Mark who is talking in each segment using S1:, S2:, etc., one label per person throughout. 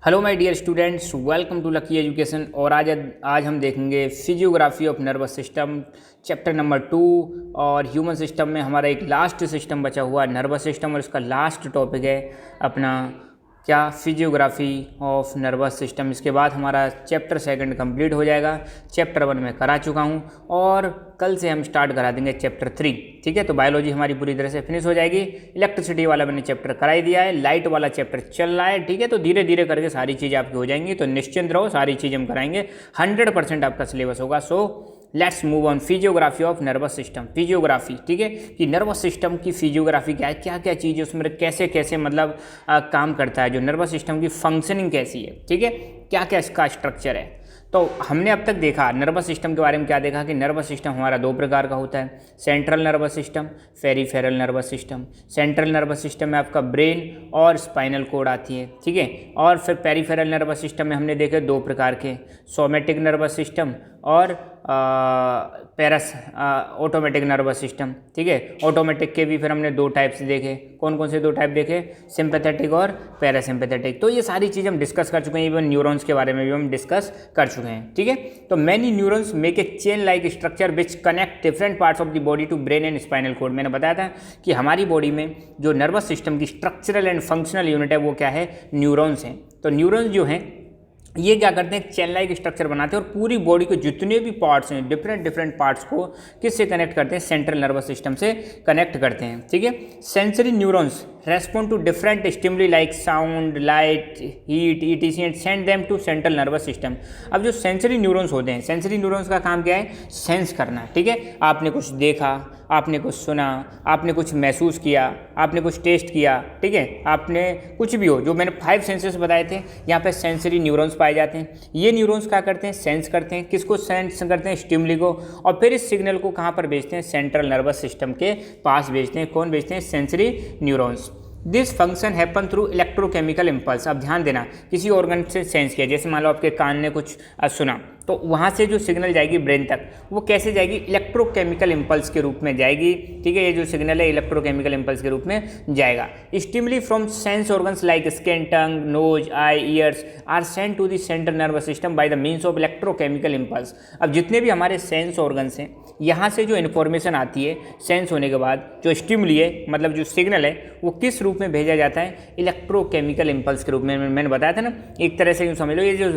S1: Hello my dear students, welcome to lucky education. और आज हम देखेंगे physiography of nervous system chapter number 2। और ह्यूमन सिस्टम में हमारा एक लास्ट सिस्टम बचा हुआ नर्वस सिस्टम, और इसका लास्ट टॉपिक है अपना क्या फिजियोग्राफी ऑफ नर्वस सिस्टम। इसके बाद हमारा चैप्टर 2 कंप्लीट हो जाएगा। चैप्टर 1 में करा चुका हूँ और कल से हम स्टार्ट करा देंगे चैप्टर 3। ठीक है, तो बायोलॉजी हमारी पूरी तरह से फिनिश हो जाएगी। इलेक्ट्रिसिटी वाला मैंने चैप्टर करा ही दिया है, लाइट वाला चैप्टर चल रहा है। ठीक है, तो धीरे धीरे करके सारी चीज़ें आपकी हो जाएंगी, तो निश्चिंत रहो, सारी चीज़ हम कराएंगे। 100% आपका सिलेबस होगा। So let's move on physiography of nervous system. Physiography, ठीक है, कि नर्वस सिस्टम की फिजियोग्राफी क्या है, क्या क्या चीज़ें उसमें कैसे कैसे मतलब काम करता है, जो नर्वस सिस्टम की फंक्शनिंग कैसी है, ठीक है, क्या क्या इसका स्ट्रक्चर है। तो हमने अब तक देखा नर्वस सिस्टम के बारे में, क्या देखा कि नर्वस सिस्टम हमारा 2 प्रकार का होता है, central nervous system, peripheral nervous system. Central nervous system में आपका ब्रेन और स्पाइनल कोड आती है, ठीक है। और फिर पेरिफेरल नर्वस सिस्टम में हमने देखे 2 प्रकार के, सोमेटिक नर्वस सिस्टम और ऑटोमेटिक नर्वस सिस्टम, ठीक है। ऑटोमेटिक के भी फिर हमने 2 टाइप्स देखे। कौन कौन से 2 टाइप देखे? सिंपैथेटिक और पैरासिम्पैथेटिक। तो ये सारी चीज़ हम डिस्कस कर चुके हैं, इवन न्यूरॉन्स के बारे में भी हम डिस्कस कर चुके हैं, ठीक है। तो many neurons make a chain like structure which connect different parts of the body to brain and spinal cord. मैंने बताया था कि हमारी बॉडी में जो नर्वस सिस्टम की स्ट्रक्चरल एंड फंक्शनल यूनिट है वो क्या है? न्यूरॉन्स हैं। तो न्यूरॉन्स जो हैं ये क्या करते हैं? चेन लाइक स्ट्रक्चर बनाते हैं और पूरी बॉडी के जितने भी पार्ट्स हैं, डिफरेंट पार्ट्स को किससे कनेक्ट करते हैं? सेंट्रल नर्वस सिस्टम से कनेक्ट करते हैं, ठीक है। Sensory neurons respond to different stimuli like sound, light, heat, etc and send them to central nervous system. अब जो सेंसरी न्यूरॉन्स होते हैं, सेंसरी न्यूरॉन्स का काम क्या है? सेंस करना, ठीक है। आपने कुछ देखा, आपने कुछ सुना, आपने कुछ महसूस किया, आपने कुछ टेस्ट किया, ठीक है, आपने कुछ भी हो, जो मैंने 5 सेंसेस बताए थे, यहाँ पे सेंसरी न्यूरॉन्स पाए जाते हैं। ये न्यूरॉन्स क्या करते हैं? सेंस करते हैं। किसको सेंस करते हैं? स्टिमुली को। और फिर इस सिग्नल को कहाँ पर भेजते हैं? सेंट्रल नर्वस सिस्टम के पास भेजते हैं। कौन भेजते हैं? Sensory neurons. This function happen through electrochemical impulse. अब ध्यान देना, किसी ऑर्गन से सेंस किया, जैसे मान लो आपके कान ने कुछ सुना, तो वहाँ से जो सिग्नल जाएगी ब्रेन तक, वो कैसे जाएगी? इलेक्ट्रोकेमिकल इम्पल्स के रूप में जाएगी, ठीक है। ये जो सिग्नल है इलेक्ट्रोकेमिकल इम्पल्स के रूप में जाएगा। Stimuli from sense organs like skin, tongue, nose, eye, ears are sent to the central nervous system by the means of electrochemical impulse. अब जितने भी हमारे सेंस ऑर्गन्स हैं, यहाँ से जो इन्फॉर्मेशन आती है सेंस होने के बाद, जो स्टिमुली है मतलब जो सिग्नल है, वो किस रूप में भेजा जाता है? इलेक्ट्रोकेमिकल इम्पल्स के रूप में। मैंने बताया था ना, एक तरह से यूँ समझ लो, ये जो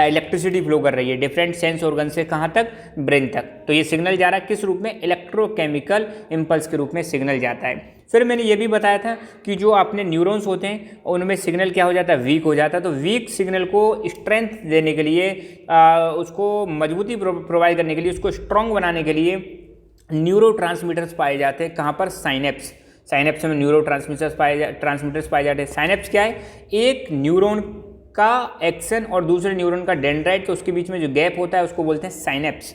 S1: इलेक्ट्रिसिटी फ्लो कर रही है डिफरेंट सेंस ऑर्गन से कहाँ तक? ब्रेन तक। तो ये सिग्नल जा रहा है किस रूप में? इलेक्ट्रोकेमिकल इम्पल्स के रूप में सिग्नल जाता है। फिर मैंने ये भी बताया था कि जो आपने न्यूरॉन्स होते हैं उनमें सिग्नल क्या हो जाता है? वीक हो जाता है। तो वीक सिग्नल को स्ट्रेंथ देने के लिए, उसको मजबूती प्रोवाइड करने के लिए, उसको स्ट्रॉन्ग बनाने के लिए न्यूरोट्रांसमीटर्स पाए जाते हैं। कहाँ पर? साइनेप्स। साइनेप्स में न्यूरोट्रांसमीटर्स पाए जाते हैं। साइनेप्स क्या है? एक न्यूरॉन का एक्शन और दूसरे न्यूरॉन का डेंड्राइट, तो उसके बीच में जो गैप होता है उसको बोलते हैं साइनेप्स,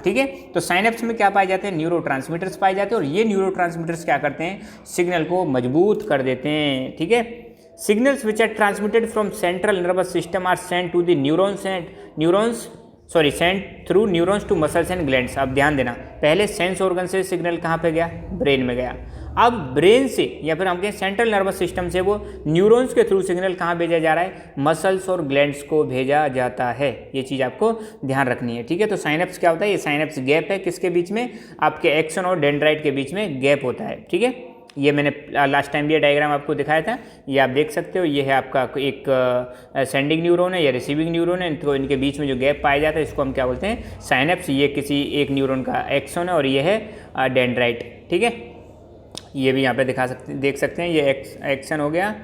S1: ठीक है। तो साइनेप्स में क्या पाए जाते हैं? न्यूरोट्रांसमीटर्स पाए जाते हैं। और ये न्यूरोट्रांसमीटर्स क्या करते हैं? सिग्नल को मजबूत कर देते हैं, ठीक है। Signals which are transmitted from central nervous system are sent to the sent through neurons to muscles and glands. अब ध्यान देना, पहले सेंस ऑर्गन से सिग्नल कहाँ पे गया? ब्रेन में गया। अब ब्रेन से या फिर हम कहें सेंट्रल नर्वस सिस्टम से वो न्यूरॉन्स के थ्रू सिग्नल कहाँ भेजा जा रहा है? मसल्स और ग्लैंड्स को भेजा जाता है। ये चीज़ आपको ध्यान रखनी है, ठीक है। तो साइनेप्स क्या होता है? ये साइनेप्स गैप है, किसके बीच में? आपके एक्सन और डेंड्राइट के बीच में गैप होता है, ठीक है। ये मैंने लास्ट टाइम ये डायग्राम आपको दिखाया था, ये आप देख सकते हो। ये है आपका एक सेंडिंग न्यूरॉन है या रिसीविंग न्यूरॉन है, तो इनके बीच में जो गैप पाया जाता है इसको हम क्या बोलते हैं? साइनेप्स। ये किसी एक न्यूरॉन का एक्सन है और ये है डेंड्राइट, ठीक है। ये भी यहाँ पे देख सकते हैं, ये एक्सन हो गया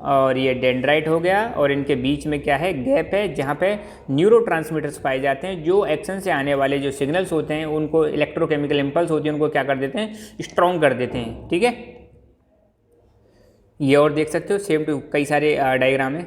S1: और ये डेंड्राइट हो गया, और इनके बीच में क्या है? गैप है, जहाँ पे न्यूरोट्रांसमीटर्स पाए जाते हैं, जो एक्शन से आने वाले जो सिग्नल्स होते हैं उनको, इलेक्ट्रोकेमिकल इम्पल्स होती है, उनको क्या कर देते हैं? स्ट्रॉन्ग कर देते हैं, ठीक है। ये और देख सकते हो, सेम टू कई सारे डायग्राम है,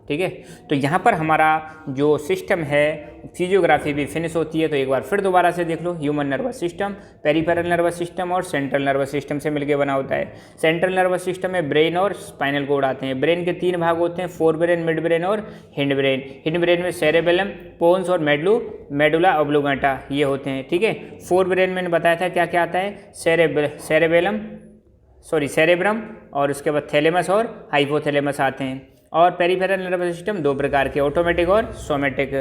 S1: ठीक है। तो यहाँ पर हमारा जो सिस्टम है फिजियोग्राफी भी फिनिश होती है। तो एक बार फिर दोबारा से देख लो, human nervous system, peripheral nervous system और सेंट्रल नर्वस सिस्टम से मिलकर बना होता है। सेंट्रल नर्वस सिस्टम में ब्रेन और स्पाइनल कोड आते हैं। ब्रेन के 3 भाग होते हैं, फोर ब्रेन, मिड ब्रेन और हिंड ब्रेन। हिंड ब्रेन में सेरेबेलम, पोन्स और मेडुला ऑब्लिंगेटा ये होते हैं, ठीक है। फोर ब्रेन मैंने बताया था क्या क्या आता है? सेरेब्रम और उसके बाद थैलेमस और हाइपोथैलेमस आते हैं। और पेरिफेरल नर्वस सिस्टम दो प्रकार के, ऑटोमेटिक और सोमेटिक।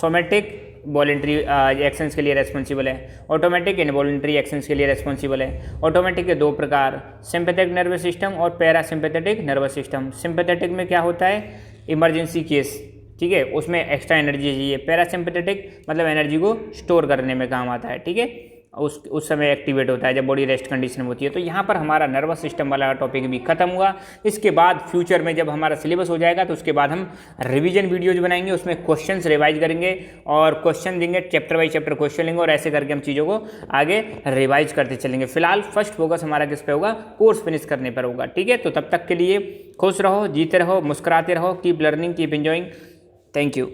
S1: सोमेटिक वॉलेंट्री एक्शंस के लिए रेस्पॉन्सिबल है, ऑटोमेटिक इनवॉलेंट्री एक्शंस के लिए रेस्पॉन्सिबल है। ऑटोमेटिक के दो प्रकार, सिंपैथेटिक नर्वस सिस्टम और पैरासिम्पैथेटिक नर्वस सिस्टम। सिंपैथेटिक में क्या होता है, इमरजेंसी केस, ठीक है, उसमें एक्स्ट्रा एनर्जी चाहिए। पैरासिम्पैथेटिक मतलब एनर्जी को स्टोर करने में काम आता है, ठीक है, उस समय एक्टिवेट होता है जब बॉडी रेस्ट कंडीशन में होती है। तो यहाँ पर हमारा नर्वस सिस्टम वाला टॉपिक भी खत्म हुआ। इसके बाद फ्यूचर में जब हमारा सिलेबस हो जाएगा तो उसके बाद हम रिवीजन वीडियोज बनाएंगे, उसमें क्वेश्चंस रिवाइज करेंगे और क्वेश्चन देंगे, चैप्टर बाई चैप्टर क्वेश्चन लेंगे और ऐसे करके हम चीज़ों को आगे रिवाइज करते चलेंगे। फिलहाल फर्स्ट फोकस हमारा किस पे होगा, कोर्स फिनिश करने पर होगा, ठीक है। तो तब तक के लिए खुश रहो, जीते रहो, मुस्कुराते रहो, keep learning, keep enjoying. Thank you.